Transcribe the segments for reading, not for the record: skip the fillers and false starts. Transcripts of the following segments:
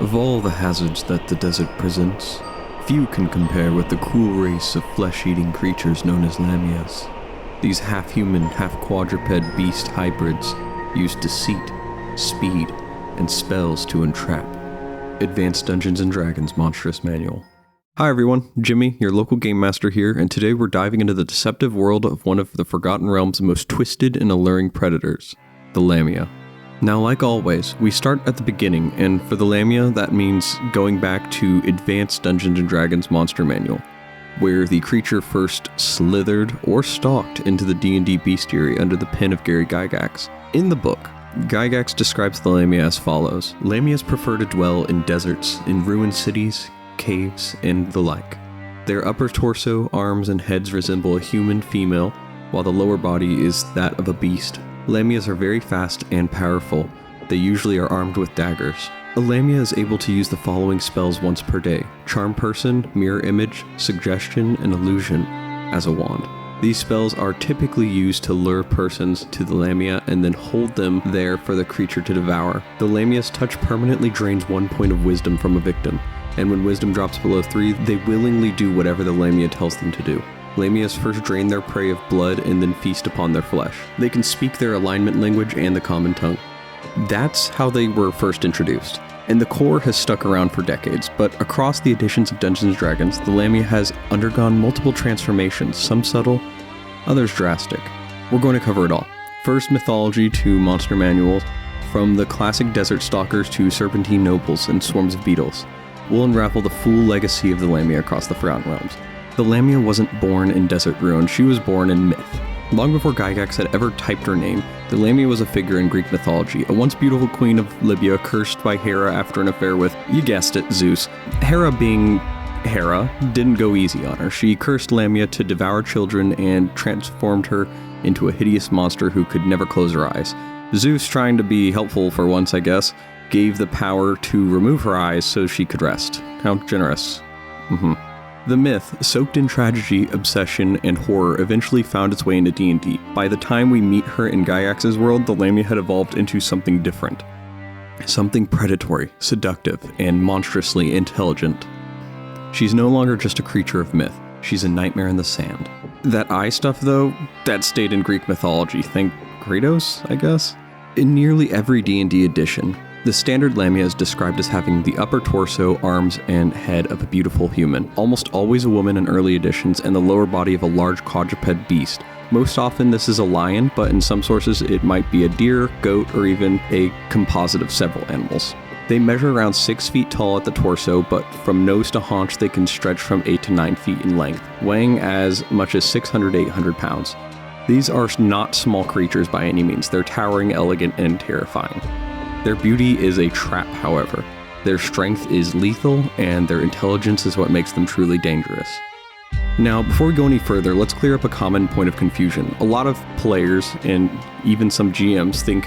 Of all the hazards that the desert presents, few can compare with the cruel race of flesh-eating creatures known as Lamias. These half-human, half-quadruped beast hybrids use deceit, speed, and spells to entrap. Advanced Dungeons & Dragons Monstrous Manual. Hi everyone, Jimmy, your local game master here, and today we're diving into the deceptive world of one of the Forgotten Realms' most twisted and alluring predators, the Lamia. Now, like always, we start at the beginning, and for the Lamia, that means going back to Advanced Dungeons & Dragons Monster Manual, where the creature first slithered or stalked into the D&D bestiary under the pen of Gary Gygax. In the book, Gygax describes the Lamia as follows. Lamias prefer to dwell in deserts, in ruined cities, caves, and the like. Their upper torso, arms, and heads resemble a human female, while the lower body is that of a beast. Lamias are very fast and powerful. They usually are armed with daggers. A Lamia is able to use the following spells once per day: Charm Person, Mirror Image, Suggestion, and Illusion as a wand. These spells are typically used to lure persons to the Lamia and then hold them there for the creature to devour. The Lamia's touch permanently drains 1 point of wisdom from a victim, and when wisdom drops below 3, they willingly do whatever the Lamia tells them to do. Lamias first drain their prey of blood and then feast upon their flesh. They can speak their alignment language and the common tongue. That's how they were first introduced, and the core has stuck around for decades, but across the editions of Dungeons & Dragons, the Lamia has undergone multiple transformations, some subtle, others drastic. We're going to cover it all. First, mythology to monster manuals, from the classic desert stalkers to serpentine nobles and swarms of beetles. We'll unravel the full legacy of the Lamia across the Forgotten Realms. The Lamia wasn't born in desert ruin, she was born in myth. Long before Gygax had ever typed her name, the Lamia was a figure in Greek mythology, a once beautiful queen of Libya cursed by Hera after an affair with, you guessed it, Zeus. Hera, being Hera, didn't go easy on her. She cursed Lamia to devour children and transformed her into a hideous monster who could never close her eyes. Zeus, trying to be helpful for once, I guess, gave the power to remove her eyes so she could rest. How generous. The myth, soaked in tragedy, obsession, and horror, eventually found its way into D&D. By the time we meet her in Gygax's world, the Lamia had evolved into something different. Something predatory, seductive, and monstrously intelligent. She's no longer just a creature of myth. She's a nightmare in the sand. That eye stuff, though, that stayed in Greek mythology. Think Kratos, I guess? In nearly every D&D edition, the standard Lamia is described as having the upper torso, arms, and head of a beautiful human, almost always a woman in early editions, and the lower body of a large quadruped beast. Most often this is a lion, but in some sources it might be a deer, goat, or even a composite of several animals. They measure around 6 feet tall at the torso, but from nose to haunch they can stretch from 8 to 9 feet in length, weighing as much as 600 to 800 pounds. These are not small creatures by any means. They're towering, elegant, and terrifying. Their beauty is a trap, however. Their strength is lethal, and their intelligence is what makes them truly dangerous. Now, before we go any further, let's clear up a common point of confusion. A lot of players, and even some GMs, think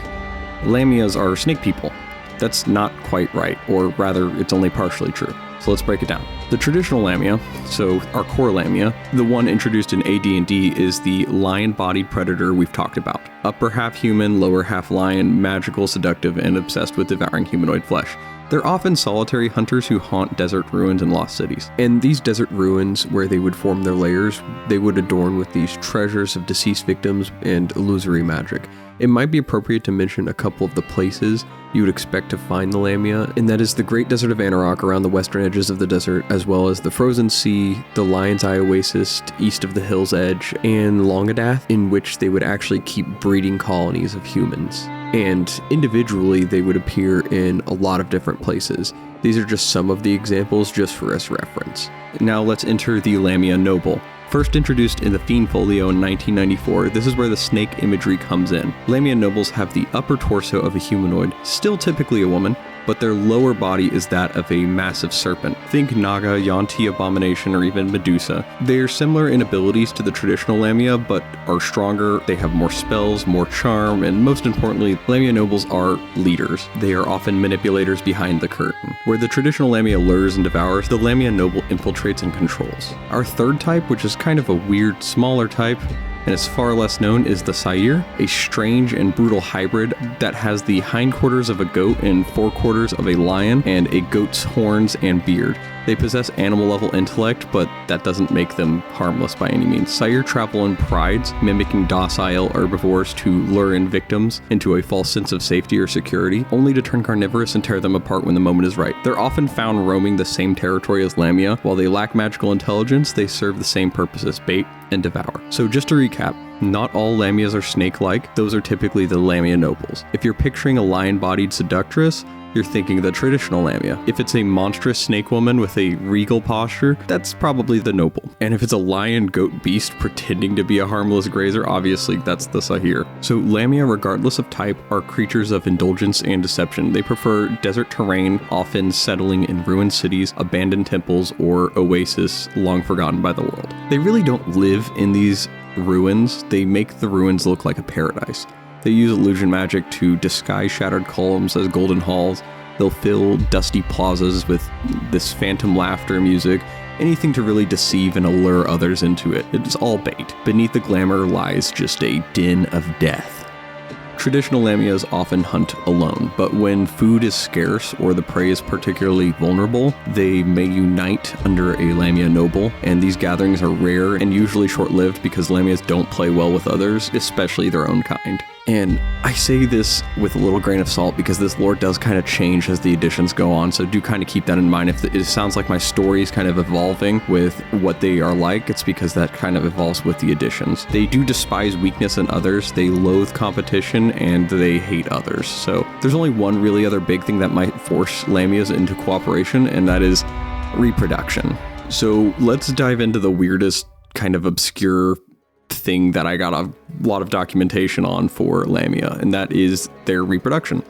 Lamias are snake people. That's not quite right, or rather, it's only partially true. So let's break it down. The traditional Lamia, so our core Lamia, the one introduced in AD&D, is the lion-bodied predator we've talked about. Upper half human, lower half lion, magical, seductive, and obsessed with devouring humanoid flesh. They're often solitary hunters who haunt desert ruins and lost cities. In these desert ruins, where they would form their lairs, they would adorn with these treasures of deceased victims and illusory magic. It might be appropriate to mention a couple of the places you would expect to find the Lamia, and that is the Great Desert of Anarok around the western edges of the desert, as well as the Frozen Sea, the Lion's Eye Oasis east of the Hill's Edge, and Longadath, in which they would actually keep breeding colonies of humans. And individually, they would appear in a lot of different places. These are just some of the examples just for us reference. Now let's enter the Lamia Noble. First introduced in the Fiend Folio in 1994, this is where the snake imagery comes in. Lamia nobles have the upper torso of a humanoid, still typically a woman, but their lower body is that of a massive serpent. Think Naga, Yanti Abomination, or even Medusa. They're similar in abilities to the traditional Lamia, but are stronger, they have more spells, more charm, and most importantly, Lamia nobles are leaders. They are often manipulators behind the curtain. Where the traditional Lamia lures and devours, the Lamia noble infiltrates and controls. Our third type, which is kind of a weird, smaller type, and is far less known, is the Sai'r, a strange and brutal hybrid that has the hindquarters of a goat and forequarters of a lion, and a goat's horns and beard. They possess animal-level intellect, but that doesn't make them harmless by any means. Sai'r travel in prides, mimicking docile herbivores to lure in victims into a false sense of safety or security, only to turn carnivorous and tear them apart when the moment is right. They're often found roaming the same territory as Lamia. While they lack magical intelligence, they serve the same purpose as bait and devour. So just to recap, not all Lamias are snake-like. Those are typically the Lamia nobles. If you're picturing a lion-bodied seductress, you're thinking the traditional Lamia. If it's a monstrous snake woman with a regal posture, that's probably the noble. And if it's a lion goat beast pretending to be a harmless grazer, obviously that's the Sai'r. So Lamia, regardless of type, are creatures of indulgence and deception. They prefer desert terrain, often settling in ruined cities, abandoned temples, or oases long forgotten by the world. They really don't live in these ruins. They make the ruins look like a paradise. They use illusion magic to disguise shattered columns as golden halls. They'll fill dusty plazas with this phantom laughter music, anything to really deceive and allure others into it. It's all bait. Beneath the glamour lies just a den of death. Traditional Lamias often hunt alone, but when food is scarce or the prey is particularly vulnerable, they may unite under a Lamia noble, and these gatherings are rare and usually short-lived because Lamias don't play well with others, especially their own kind. And I say this with a little grain of salt because this lore does kind of change as the editions go on, so do kind of keep that in mind. If it sounds like my story is kind of evolving with what they are like, it's because that kind of evolves with the editions. They do despise weakness in others, they loathe competition, and they hate others. So there's only one really other big thing that might force Lamias into cooperation, and that is reproduction. So let's dive into the weirdest kind of obscure thing that I got a lot of documentation on for Lamia, and that is their reproduction.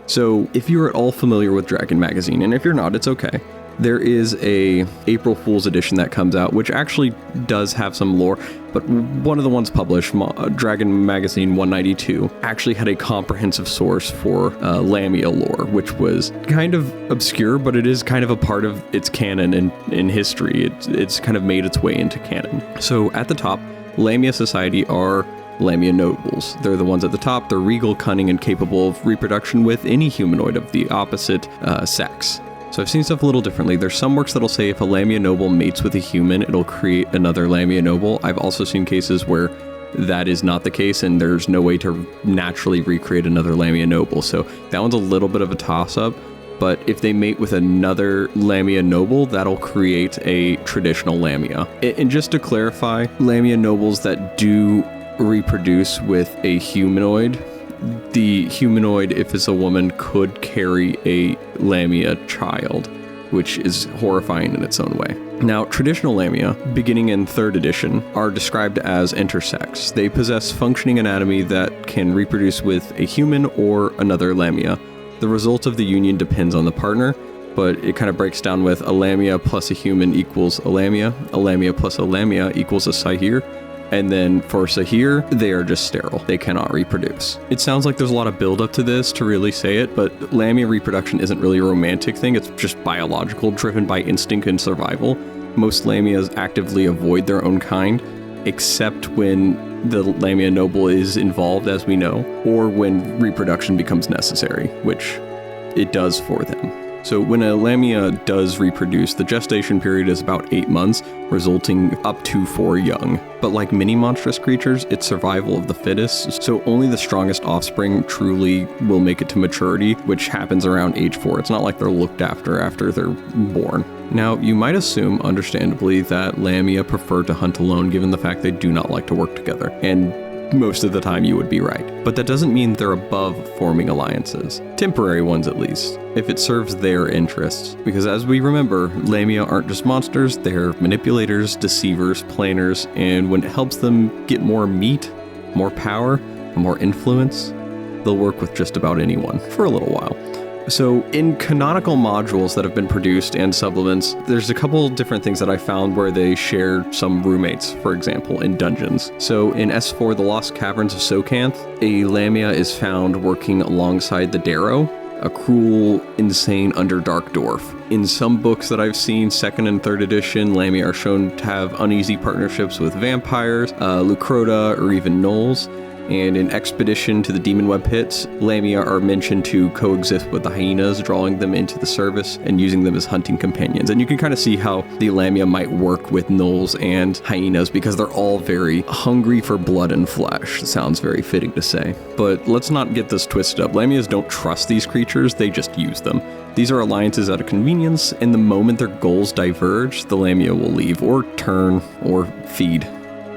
So if you're at all familiar with Dragon Magazine, and if you're not, it's okay, there is a April Fool's edition that comes out, which actually does have some lore, but one of the ones published, Dragon Magazine 192, actually had a comprehensive source for Lamia lore, which was kind of obscure, but it is kind of a part of its canon in history. It's kind of made its way into canon. So at the top, Lamia society are Lamia nobles. They're the ones at the top. They're regal, cunning, and capable of reproduction with any humanoid of the opposite sex. So I've seen stuff a little differently. There's some works that'll say if a Lamia noble mates with a human, it'll create another Lamia noble. I've also seen cases where that is not the case and there's no way to naturally recreate another Lamia noble. So that one's a little bit of a toss-up. But if they mate with another Lamia noble, that'll create a traditional Lamia. And just to clarify, Lamia nobles that do reproduce with a humanoid, the humanoid, if it's a woman, could carry a Lamia child, which is horrifying in its own way. Now, traditional Lamia, beginning in 3rd edition, are described as intersex. They possess functioning anatomy that can reproduce with a human or another Lamia. The result of the union depends on the partner, but it kind of breaks down with a Lamia plus a human equals a Lamia plus a Lamia equals a Sai'r, and then for Sai'r, they are just sterile. They cannot reproduce. It sounds like there's a lot of build-up to this to really say it, but Lamia reproduction isn't really a romantic thing. It's just biological, driven by instinct and survival. Most Lamias actively avoid their own kind, except when the Lamia noble is involved, as we know, or when reproduction becomes necessary, which it does for them. So when a Lamia does reproduce, the gestation period is about 8 months, resulting up to 4 young. But like many monstrous creatures, it's survival of the fittest, so only the strongest offspring truly will make it to maturity, which happens around age 4. It's not like they're looked after they're born. Now, you might assume, understandably, that Lamia prefer to hunt alone given the fact they do not like to work together, and most of the time you would be right. But that doesn't mean they're above forming alliances. Temporary ones at least, if it serves their interests. Because as we remember, Lamia aren't just monsters, they're manipulators, deceivers, planners, and when it helps them get more meat, more power, more influence, they'll work with just about anyone for a little while. So in canonical modules that have been produced and supplements, there's a couple different things that I found where they share some roommates, for example, in dungeons. So in S4, The Lost Caverns of Socanth, a Lamia is found working alongside the Darrow, a cruel, insane Underdark dwarf. In some books that I've seen, 2nd and 3rd edition, Lamia are shown to have uneasy partnerships with vampires, Lucrota, or even gnolls. And in Expedition to the Demon Web Pits, Lamia are mentioned to coexist with the hyenas, drawing them into the service and using them as hunting companions. And you can kind of see how the Lamia might work with gnolls and hyenas because they're all very hungry for blood and flesh. Sounds very fitting to say. But let's not get this twisted up. Lamias don't trust these creatures, they just use them. These are alliances out of convenience, and the moment their goals diverge, the Lamia will leave, or turn, or feed.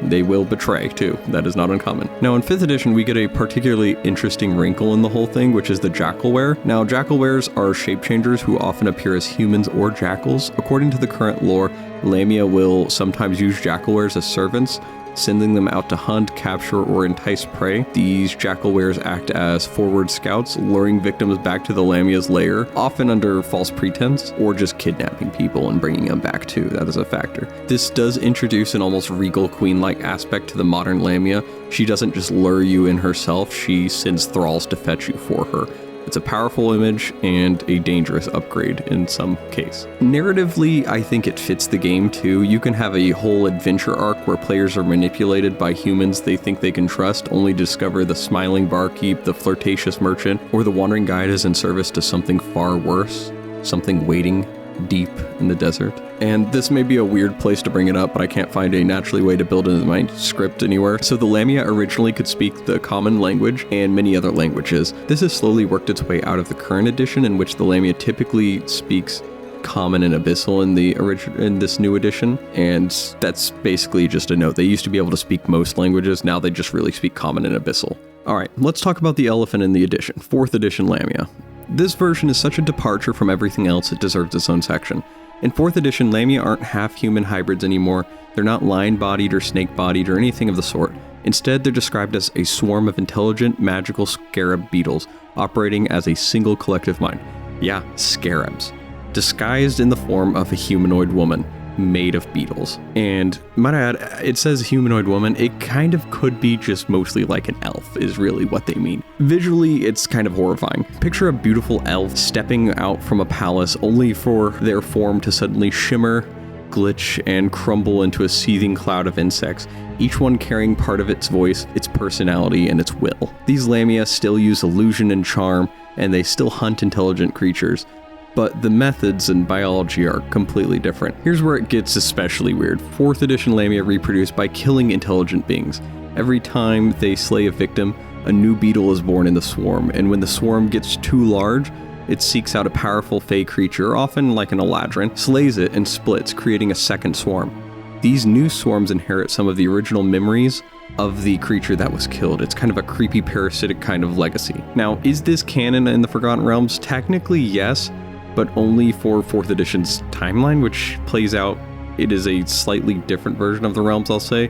They will betray, too. That is not uncommon. Now, in 5th edition, we get a particularly interesting wrinkle in the whole thing, which is the jackalware. Now, jackalwares are shape-changers who often appear as humans or jackals. According to the current lore, Lamia will sometimes use jackalwares as servants, sending them out to hunt, capture, or entice prey. These jackalwares act as forward scouts, luring victims back to the Lamia's lair, often under false pretense, or just kidnapping people and bringing them back too. That is a factor. This does introduce an almost regal queen-like aspect to the modern Lamia. She doesn't just lure you in herself, she sends thralls to fetch you for her. It's a powerful image and a dangerous upgrade in some case. Narratively, I think it fits the game too. You can have a whole adventure arc where players are manipulated by humans they think they can trust, only to discover the smiling barkeep, the flirtatious merchant, or the wandering guide is in service to something far worse, something waiting deep in the desert. And this may be a weird place to bring it up, but I can't find a naturally way to build it in my script anywhere. So the Lamia originally could speak the common language and many other languages. This has slowly worked its way out of the current edition, in which the Lamia typically speaks Common and Abyssal in this new edition, and that's basically just a note. They used to be able to speak most languages, now they just really speak Common and Abyssal. Alright, let's talk about the elephant in the edition, 4th edition Lamia. This version is such a departure from everything else, it deserves its own section. In 4th edition, Lamia aren't half-human hybrids anymore. They're not lion-bodied or snake-bodied or anything of the sort. Instead, they're described as a swarm of intelligent, magical scarab beetles, operating as a single collective mind. Yeah, scarabs. Disguised in the form of a humanoid woman, made of beetles. And might I add, it says humanoid woman, it kind of could be just mostly like an elf is really what they mean. Visually, it's kind of horrifying. Picture a beautiful elf stepping out from a palace only for their form to suddenly shimmer, glitch, and crumble into a seething cloud of insects, each one carrying part of its voice, its personality, and its will. These Lamia still use illusion and charm, and they still hunt intelligent creatures, but the methods and biology are completely different. Here's where it gets especially weird. 4th edition Lamia reproduce by killing intelligent beings. Every time they slay a victim, a new beetle is born in the swarm, and when the swarm gets too large, it seeks out a powerful fey creature, often like an eladrin, slays it, and splits, creating a second swarm. These new swarms inherit some of the original memories of the creature that was killed. It's kind of a creepy parasitic kind of legacy. Now, is this canon in the Forgotten Realms? Technically, yes, but only for 4th edition's timeline, which plays out, it is a slightly different version of the realms, I'll say.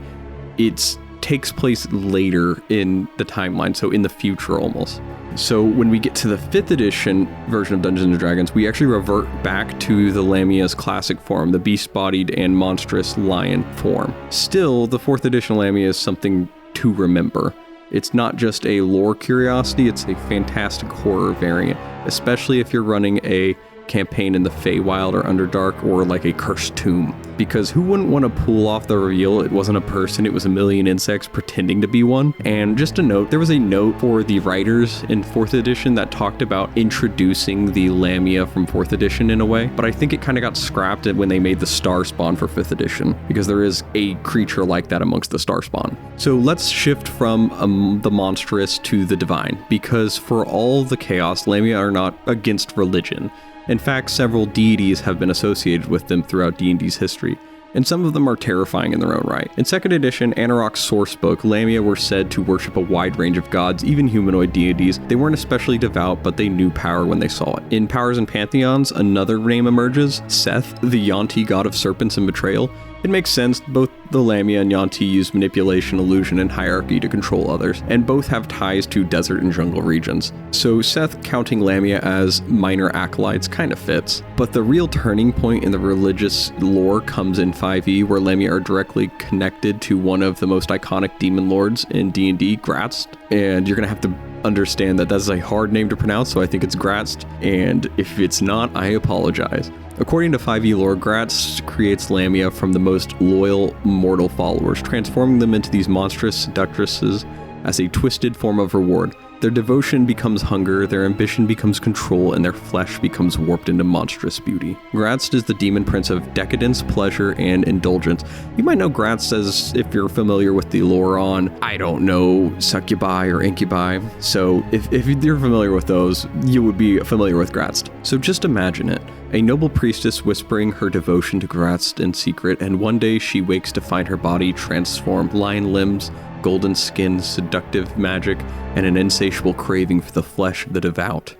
It takes place later in the timeline, so in the future almost. So when we get to the 5th edition version of Dungeons & Dragons, we actually revert back to the Lamia's classic form, the beast-bodied and monstrous lion form. Still, the 4th edition Lamia is something to remember. It's not just a lore curiosity, it's a fantastic horror variant, especially if you're running a campaign in the Feywild or Underdark or like a cursed tomb, because who wouldn't want to pull off the reveal it wasn't a person, it was a million insects pretending to be one? And just a note, there was a note for the writers in 4th edition that talked about introducing the Lamia from 4th edition in a way, but I think it kind of got scrapped when they made the Star Spawn for 5th edition, because there is a creature like that amongst the Star Spawn. So let's shift from the monstrous to the divine, because for all the chaos, Lamia are not against religion. In fact, several deities have been associated with them throughout D&D's history, and some of them are terrifying in their own right. In 2nd edition, Anarok's source book, Lamia were said to worship a wide range of gods, even humanoid deities. They weren't especially devout, but they knew power when they saw it. In Powers and Pantheons, another name emerges, Seth, the Yuan-ti god of serpents and betrayal. It makes sense, both the Lamia and Yuan-ti use manipulation, illusion, and hierarchy to control others, and both have ties to desert and jungle regions. So Seth counting Lamia as minor acolytes kind of fits. But the real turning point in the religious lore comes in 5e, where Lamia are directly connected to one of the most iconic demon lords in D&D, Gratz, and you're going to have to understand that that's a hard name to pronounce, so I think it's Gratzt, and if it's not, I apologize. According to 5e lore, Gratzt creates Lamia from the most loyal mortal followers, transforming them into these monstrous seductresses as a twisted form of reward. Their devotion becomes hunger, their ambition becomes control, and their flesh becomes warped into monstrous beauty. Gratzt is the demon prince of decadence, pleasure, and indulgence. You might know Gratzt as if you're familiar with the lore on, I don't know, succubi or incubi. So if you're familiar with those, you would be familiar with Gratzt. So just imagine it. A noble priestess whispering her devotion to Gratzt in secret, and one day she wakes to find her body transformed, lion limbs, golden skin, seductive magic, and an insatiable craving for the flesh of the devout.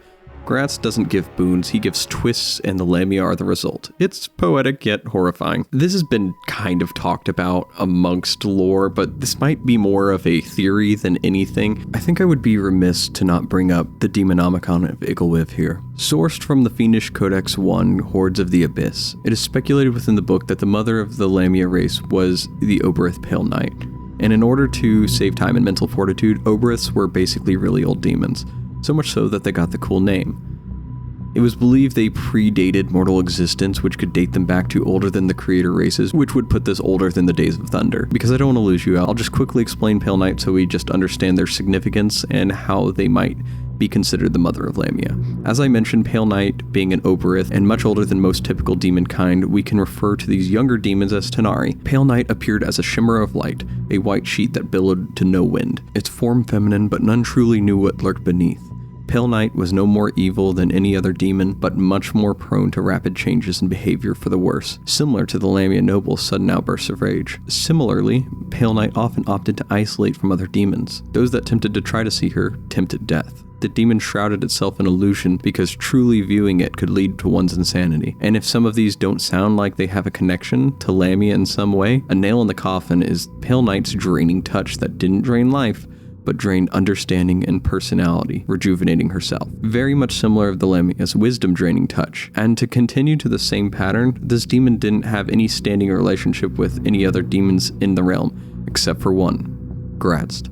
Gratzt doesn't give boons, he gives twists, and the Lamia are the result. It's poetic yet horrifying. This has been kind of talked about amongst lore, but this might be more of a theory than anything. I think I would be remiss to not bring up the Demonomicon of Igilwiv here. Sourced from the Fiendish Codex I, Hordes of the Abyss, it is speculated within the book that the mother of the Lamia race was the Oberith Pale Knight. And in order to save time and mental fortitude, Oberiths were basically really old demons, so much so that they got the cool name. It was believed they predated mortal existence, which could date them back to older than the creator races, which would put this older than the Days of Thunder. Because I don't want to lose you, I'll just quickly explain Pale Knight so we just understand their significance and how they might be considered the mother of Lamia. As I mentioned, Pale Knight being an Oberith and much older than most typical demon kind, we can refer to these younger demons as Tanari. Pale Knight appeared as a shimmer of light, a white sheet that billowed to no wind. Its form feminine, but none truly knew what lurked beneath. Pale Knight was no more evil than any other demon, but much more prone to rapid changes in behavior for the worse, similar to the Lamia noble's sudden outbursts of rage. Similarly, Pale Knight often opted to isolate from other demons. Those that tempted to try to see her tempted death. The demon shrouded itself in illusion because truly viewing it could lead to one's insanity. And if some of these don't sound like they have a connection to Lamia in some way, a nail in the coffin is Pale Knight's draining touch that didn't drain life, but drained understanding and personality, rejuvenating herself. Very much similar of the Lamia's wisdom draining touch. And to continue to the same pattern, this demon didn't have any standing relationship with any other demons in the realm, except for one, Gratzt,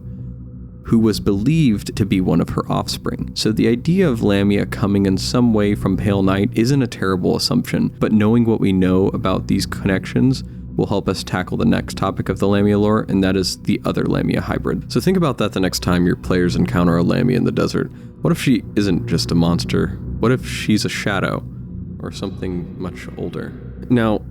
who was believed to be one of her offspring. So the idea of Lamia coming in some way from Pale Knight isn't a terrible assumption, but knowing what we know about these connections will help us tackle the next topic of the Lamia lore, and that is the other Lamia hybrid. So think about that the next time your players encounter a Lamia in the desert. What if she isn't just a monster? What if she's a shadow? Or something much older? Now,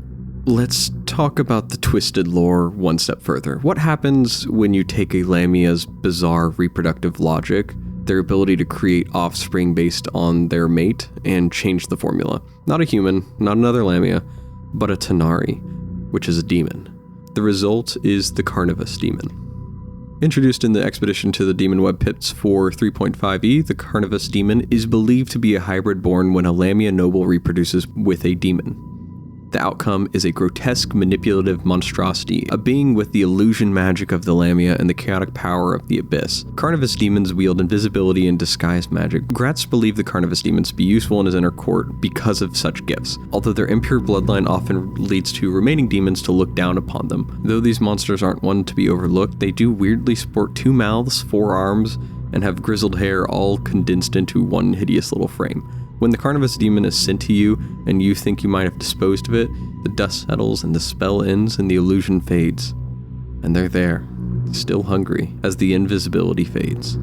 let's talk about the twisted lore one step further. What happens when you take a Lamia's bizarre reproductive logic, their ability to create offspring based on their mate, and change the formula? Not a human, not another Lamia, but a Tanari, which is a demon. The result is the Carnivus demon. Introduced in the Expedition to the Demon Web Pits for 3.5e, the Carnivus demon is believed to be a hybrid born when a Lamia noble reproduces with a demon. The outcome is a grotesque, manipulative monstrosity, a being with the illusion magic of the Lamia and the chaotic power of the Abyss. Carnivus demons wield invisibility and disguise magic. Gratzt believed the Carnivus demons to be useful in his inner court because of such gifts, although their impure bloodline often leads to remaining demons to look down upon them. Though these monsters aren't one to be overlooked, they do weirdly sport 2 mouths, 4 arms, and have grizzled hair all condensed into one hideous little frame. When the Carnivus demon is sent to you and you think you might have disposed of it, the dust settles and the spell ends and the illusion fades. And they're there, still hungry, as the invisibility fades.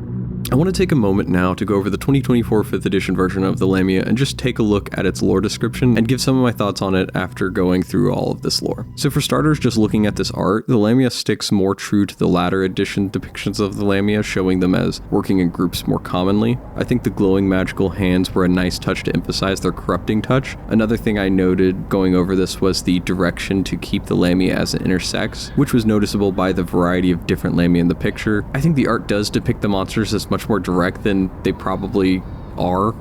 I want to take a moment now to go over the 2024 5th edition version of the Lamia and just take a look at its lore description and give some of my thoughts on it after going through all of this lore. So for starters, just looking at this art, the Lamia sticks more true to the latter edition depictions of the Lamia, showing them as working in groups more commonly. I think the glowing magical hands were a nice touch to emphasize their corrupting touch. Another thing I noted going over this was the direction to keep the Lamia as an intersex, which was noticeable by the variety of different Lamia in the picture. I think the art does depict the monsters as much more direct than they probably are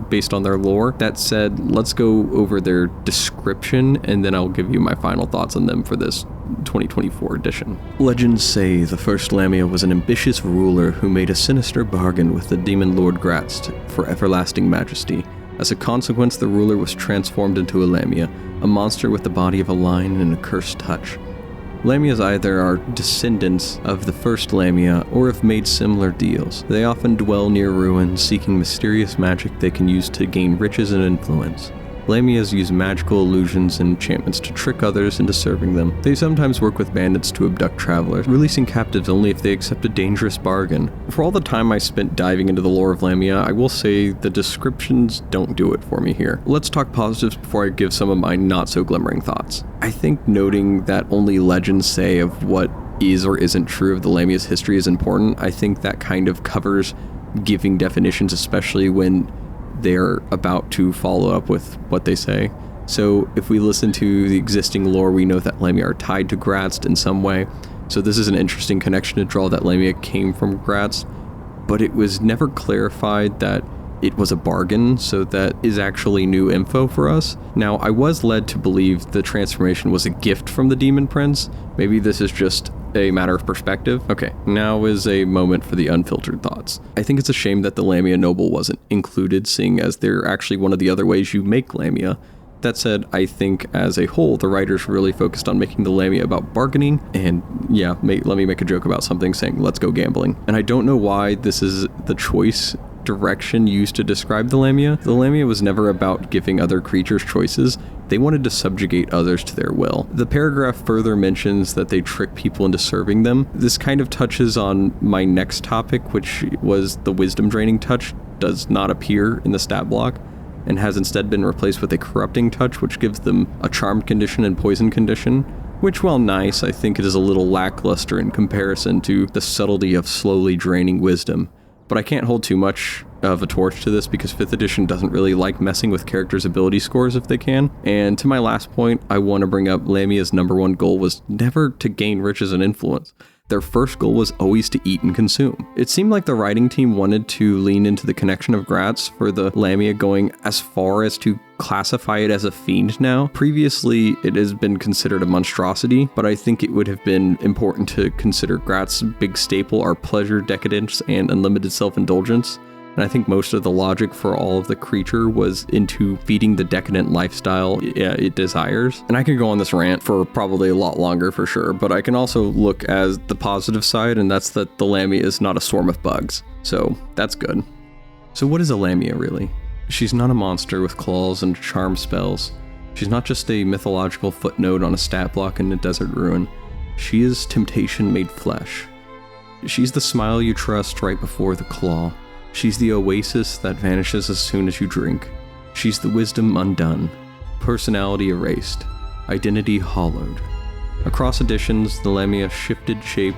based on their lore. That said, let's go over their description and then I'll give you my final thoughts on them for this 2024 edition. Legends say the first Lamia was an ambitious ruler who made a sinister bargain with the demon lord Gratzt for everlasting majesty. As a consequence, the ruler was transformed into a Lamia, a monster with the body of a lion and a cursed touch. Lamias either are descendants of the first Lamia or have made similar deals. They often dwell near ruins, seeking mysterious magic they can use to gain riches and influence. Lamias use magical illusions and enchantments to trick others into serving them. They sometimes work with bandits to abduct travelers, releasing captives only if they accept a dangerous bargain. For all the time I spent diving into the lore of Lamia, I will say the descriptions don't do it for me here. Let's talk positives before I give some of my not-so-glimmering thoughts. I think noting that only legends say of what is or isn't true of the Lamia's history is important. I think that kind of covers giving definitions, especially when they're about to follow up with what they say. So if we listen to the existing lore, we know that Lamia are tied to Graz'zt in some way. So this is an interesting connection to draw that Lamia came from Graz'zt, but it was never clarified that it was a bargain, so that is actually new info for us. Now, I was led to believe the transformation was a gift from the Demon Prince. Maybe this is just a matter of perspective. Okay, now is a moment for the unfiltered thoughts. I think it's a shame that the Lamia Noble wasn't included, seeing as they're actually one of the other ways you make Lamia. That said, I think as a whole, the writers really focused on making the Lamia about bargaining, and yeah, let me make a joke about something saying, let's go gambling. And I don't know why this is the choice direction used to describe the Lamia. The Lamia was never about giving other creatures choices. They wanted to subjugate others to their will. The paragraph further mentions that they trick people into serving them. This kind of touches on my next topic, which was the wisdom draining touch does not appear in the stat block and has instead been replaced with a corrupting touch, which gives them a charmed condition and poison condition, which, while nice, I think it is a little lackluster in comparison to the subtlety of slowly draining wisdom. But I can't hold too much of a torch to this because 5th edition doesn't really like messing with characters' ability scores if they can. And to my last point, I want to bring up Lamia's #1 goal was never to gain riches and influence. Their first goal was always to eat and consume. It seemed like the writing team wanted to lean into the connection of Graz'zt for the Lamia, going as far as to classify it as a fiend now. Previously, it has been considered a monstrosity, but I think it would have been important to consider Graz'tz's big staple are pleasure, decadence, and unlimited self-indulgence. And I think most of the logic for all of the creature was into feeding the decadent lifestyle it desires. And I could go on this rant for probably a lot longer for sure, but I can also look as the positive side, and that's that the Lamia is not a swarm of bugs. So that's good. So what is a Lamia really? She's not a monster with claws and charm spells. She's not just a mythological footnote on a stat block in a desert ruin. She is temptation made flesh. She's the smile you trust right before the claw. She's the oasis that vanishes as soon as you drink. She's the wisdom undone, personality erased, identity hollowed. Across editions, the Lamia shifted shape,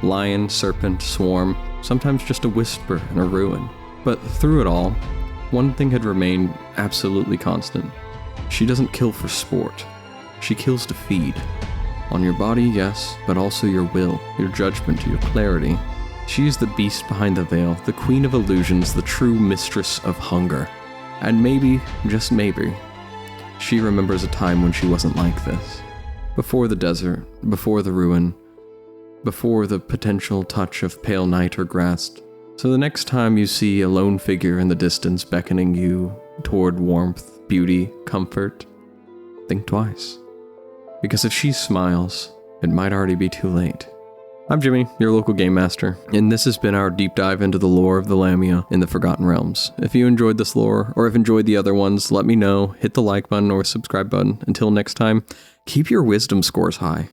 lion, serpent, swarm, sometimes just a whisper in a ruin. But through it all, one thing had remained absolutely constant. She doesn't kill for sport. She kills to feed. On your body, yes, but also your will, your judgment, your clarity. She is the beast behind the veil, the queen of illusions, the true mistress of hunger. And maybe, just maybe, she remembers a time when she wasn't like this. Before the desert, before the ruin, before the potential touch of pale night or Graz'zt. So the next time you see a lone figure in the distance beckoning you toward warmth, beauty, comfort, think twice. Because if she smiles, it might already be too late. I'm Jimmy, your local game master, and this has been our deep dive into the lore of the Lamia in the Forgotten Realms. If you enjoyed this lore, or have enjoyed the other ones, let me know, hit the like button or subscribe button. Until next time, keep your wisdom scores high.